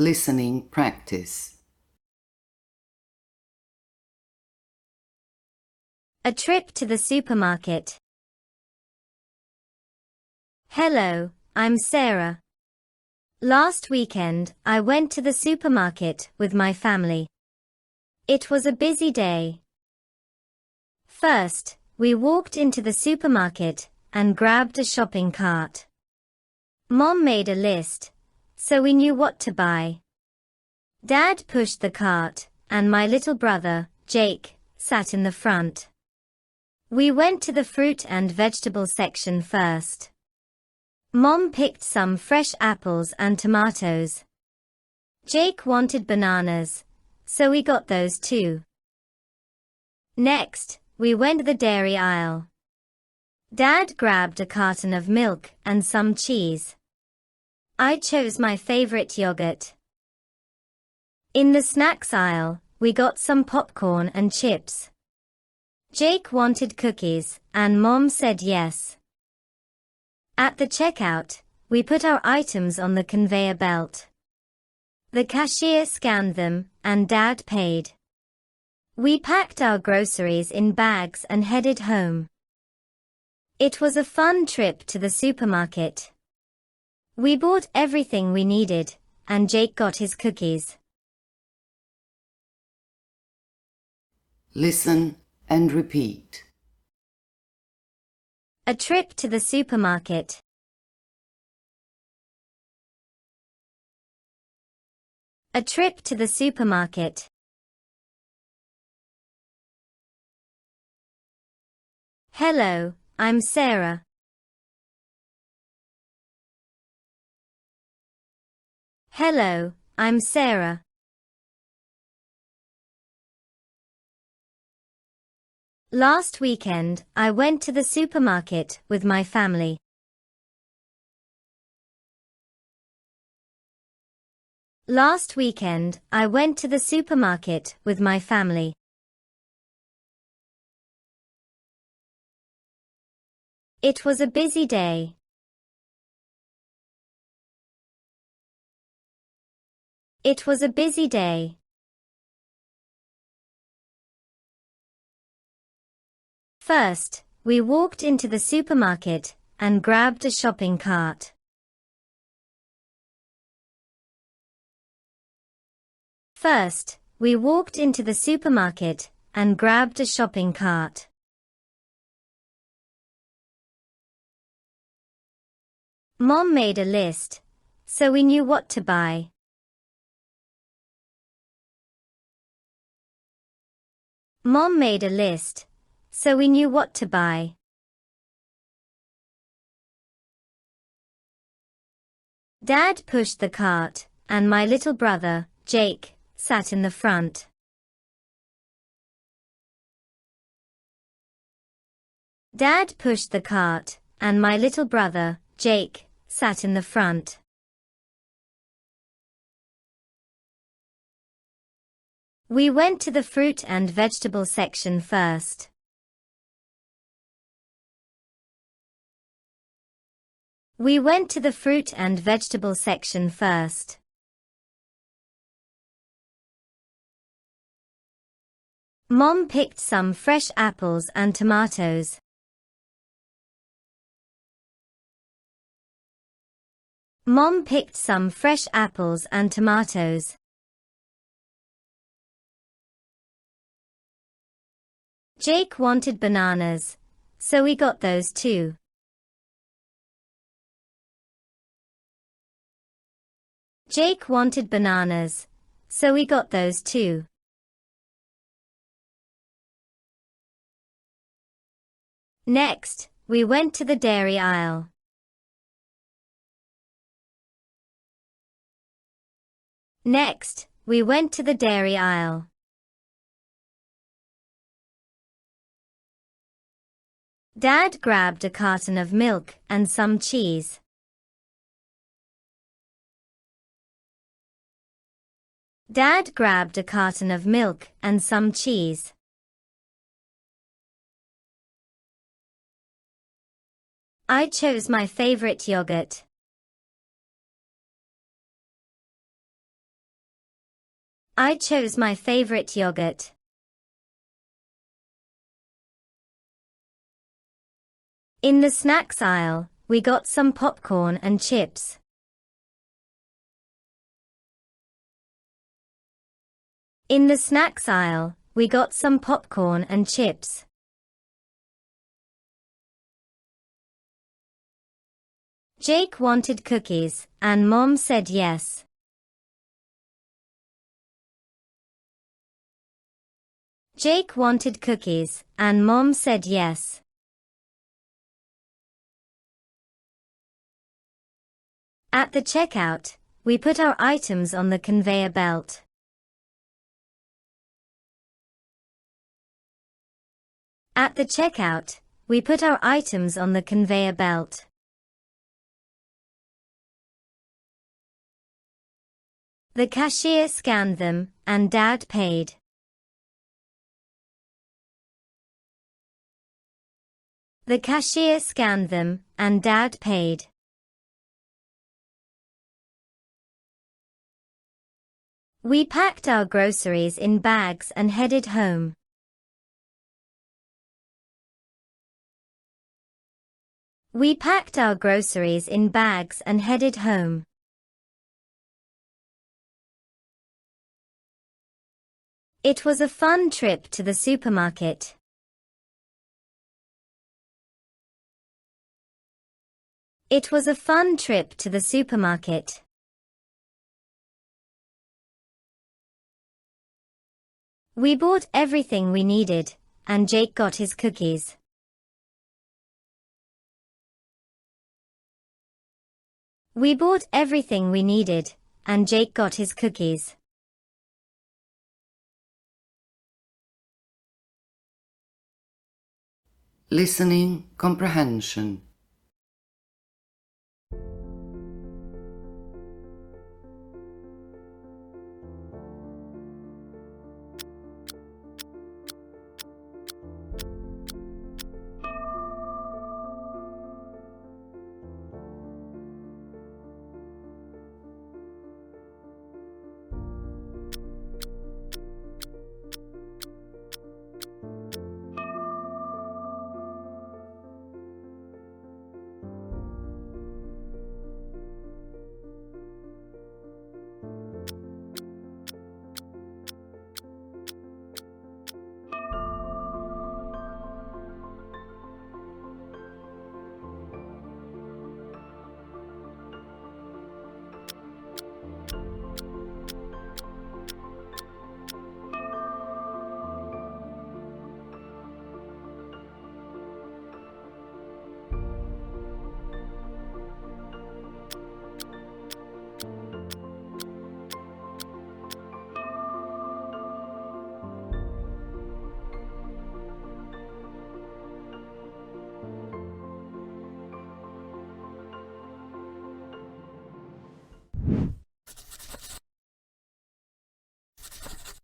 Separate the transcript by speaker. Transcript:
Speaker 1: listening practice.
Speaker 2: A trip to the supermarket. Hello, I'm Sarah. Last weekend, I went to the supermarket with my family. It was a busy day. First, we walked into the supermarket and grabbed a shopping cart. Mom made a list, so we knew what to buy. Dad pushed the cart, and my little brother, Jake, sat in the front. We went to the fruit and vegetable section first. Mom picked some fresh apples and tomatoes. Jake wanted bananas, so we got those too. Next, we went to the dairy aisle. Dad grabbed a carton of milk and some cheese. I chose my favorite yogurt. In the snacks aisle, we got some popcorn and chips. Jake wanted cookies, and Mom said yes. At the checkout, we put our items on the conveyor belt. The cashier scanned them, and Dad paid. We packed our groceries in bags and headed home. It was a fun trip to the supermarket. We bought everything we needed, and Jake got his cookies.
Speaker 1: Listen and repeat.
Speaker 2: A trip to the supermarket. A trip to the supermarket. Hello, I'm Sarah. Hello, I'm Sarah. Last weekend, I went to the supermarket with my family. Last weekend, I went to the supermarket with my family. It was a busy day. It was a busy day. First, we walked into the supermarket and grabbed a shopping cart. First, we walked into the supermarket and grabbed a shopping cart. Mom made a list, so we knew what to buy. Mom made a list, so we knew what to buy. Dad pushed the cart, and my little brother, Jake, sat in the front. Dad pushed the cart, and my little brother, Jake, sat in the front. We went to the fruit and vegetable section first. We went to the fruit and vegetable section first. Mom picked some fresh apples and tomatoes. Mom picked some fresh apples and tomatoes. Jake wanted bananas, so we got those too. Jake wanted bananas, so we got those too. Next, we went to the dairy aisle. Next, we went to the dairy aisle. Dad grabbed a carton of milk and some cheese. Dad grabbed a carton of milk and some cheese. I chose my favorite yogurt. I chose my favorite yogurt. In the snacks aisle, we got some popcorn and chips. In the snacks aisle, we got some popcorn and chips. Jake wanted cookies, and Mom said yes. Jake wanted cookies, and Mom said yes. At the checkout, we put our items on the conveyor belt. At the checkout, we put our items on the conveyor belt. The cashier scanned them, and Dad paid. The cashier scanned them, and Dad paid. We packed our groceries in bags and headed home. We packed our groceries in bags and headed home. It was a fun trip to the supermarket. It was a fun trip to the supermarket. We bought everything we needed, and Jake got his cookies. We bought everything we needed, and Jake got his cookies.
Speaker 1: Listening comprehension.